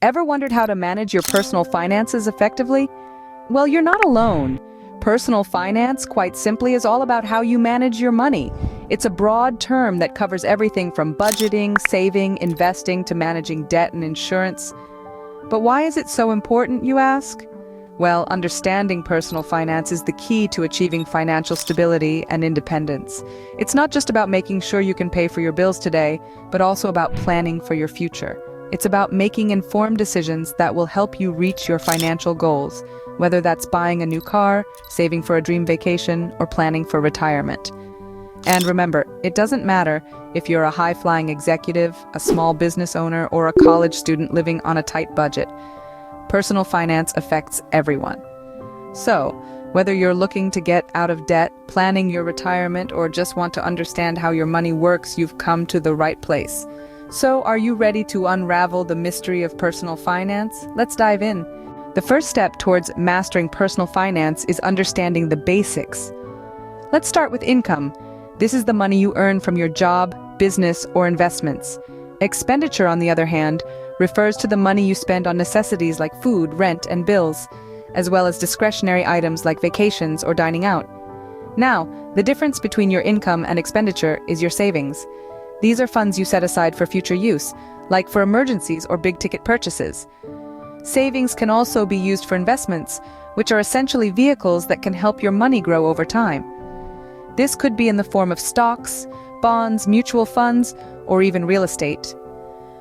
Ever wondered how to manage your personal finances effectively? Well, you're not alone. Personal finance, quite simply, is all about how you manage your money. It's a broad term that covers everything from budgeting, saving, investing, to managing debt and insurance. But why is it so important, you ask? Well, understanding personal finance is the key to achieving financial stability and independence. It's not just about making sure you can pay for your bills today, but also about planning for your future. It's about making informed decisions that will help you reach your financial goals, whether that's buying a new car, saving for a dream vacation, or planning for retirement. And remember, it doesn't matter if you're a high-flying executive, a small business owner, or a college student living on a tight budget. Personal finance affects everyone. So, whether you're looking to get out of debt, planning your retirement, or just want to understand how your money works, you've come to the right place. So, are you ready to unravel the mystery of personal finance? Let's dive in. The first step towards mastering personal finance is understanding the basics. Let's start with income. This is the money you earn from your job, business, or investments. Expenditure, on the other hand, refers to the money you spend on necessities like food, rent, and bills, as well as discretionary items like vacations or dining out. Now, the difference between your income and expenditure is your savings. These are funds you set aside for future use, like for emergencies or big-ticket purchases. Savings can also be used for investments, which are essentially vehicles that can help your money grow over time. This could be in the form of stocks, bonds, mutual funds, or even real estate.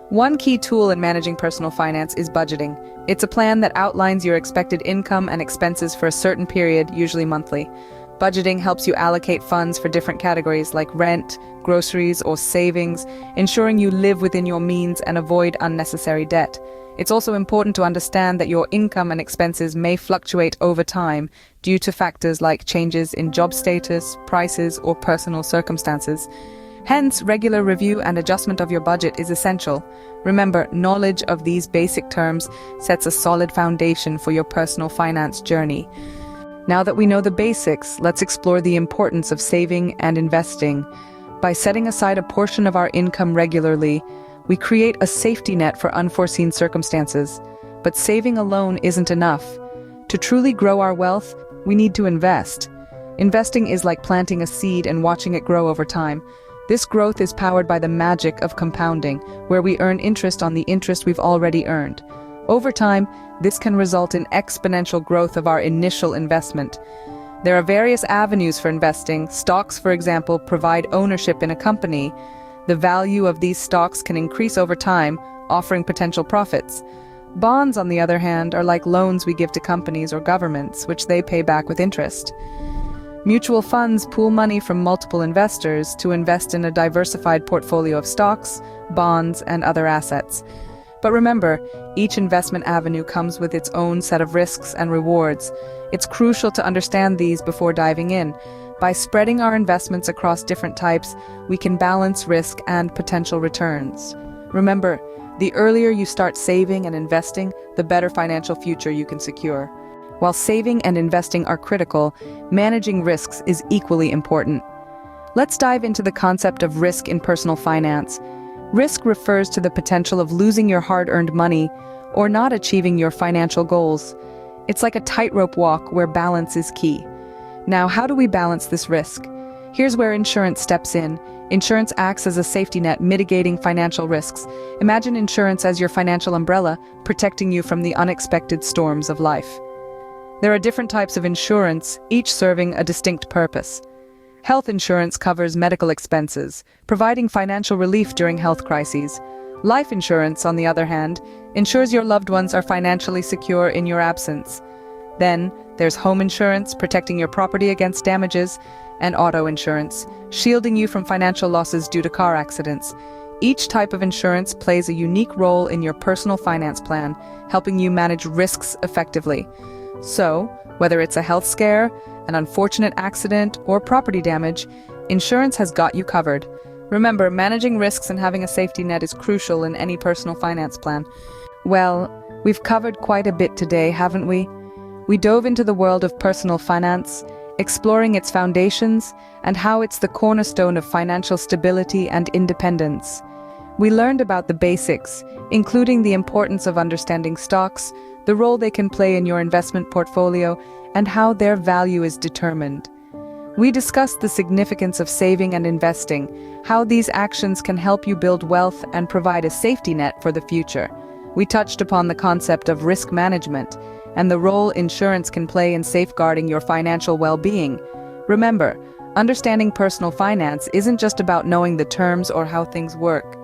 One key tool in managing personal finance is budgeting. It's a plan that outlines your expected income and expenses for a certain period, usually monthly. Budgeting helps you allocate funds for different categories like rent, groceries, or savings, ensuring you live within your means and avoid unnecessary debt. It's also important to understand that your income and expenses may fluctuate over time due to factors like changes in job status, prices, or personal circumstances. Hence, regular review and adjustment of your budget is essential. Remember, knowledge of these basic terms sets a solid foundation for your personal finance journey. Now that we know the basics, let's explore the importance of saving and investing. By setting aside a portion of our income regularly, we create a safety net for unforeseen circumstances. But saving alone isn't enough. To truly grow our wealth, we need to invest. Investing is like planting a seed and watching it grow over time. This growth is powered by the magic of compounding, where we earn interest on the interest we've already earned. Over time, this can result in exponential growth of our initial investment. There are various avenues for investing. Stocks, for example, provide ownership in a company. The value of these stocks can increase over time, offering potential profits. Bonds, on the other hand, are like loans we give to companies or governments, which they pay back with interest. Mutual funds pool money from multiple investors to invest in a diversified portfolio of stocks, bonds, and other assets. But remember, each investment avenue comes with its own set of risks and rewards. It's crucial to understand these before diving in. By spreading our investments across different types, we can balance risk and potential returns. Remember, the earlier you start saving and investing, the better financial future you can secure. While saving and investing are critical, managing risks is equally important. Let's dive into the concept of risk in personal finance. Risk refers to the potential of losing your hard-earned money or not achieving your financial goals. It's like a tightrope walk where balance is key. Now, how do we balance this risk? Here's where insurance steps in. Insurance acts as a safety net, mitigating financial risks. Imagine insurance as your financial umbrella, protecting you from the unexpected storms of life. There are different types of insurance, each serving a distinct purpose. Health insurance covers medical expenses, providing financial relief during health crises. Life insurance, on the other hand, ensures your loved ones are financially secure in your absence. Then, there's home insurance, protecting your property against damages, and auto insurance, shielding you from financial losses due to car accidents. Each type of insurance plays a unique role in your personal finance plan, helping you manage risks effectively. So, whether it's a health scare, an unfortunate accident, or property damage, insurance has got you covered. Remember, managing risks and having a safety net is crucial in any personal finance plan. Well, we've covered quite a bit today, haven't we? We dove into the world of personal finance, exploring its foundations and how it's the cornerstone of financial stability and independence. We learned about the basics, including the importance of understanding stocks, the role they can play in your investment portfolio, and how their value is determined. We discussed the significance of saving and investing, how these actions can help you build wealth and provide a safety net for the future. We touched upon the concept of risk management and the role insurance can play in safeguarding your financial well-being. Remember, understanding personal finance isn't just about knowing the terms or how things work.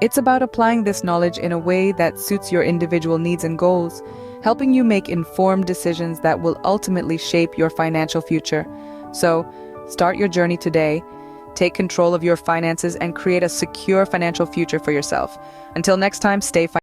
It's about applying this knowledge in a way that suits your individual needs and goals, helping you make informed decisions that will ultimately shape your financial future. So, start your journey today, take control of your finances, and create a secure financial future for yourself. Until next time, stay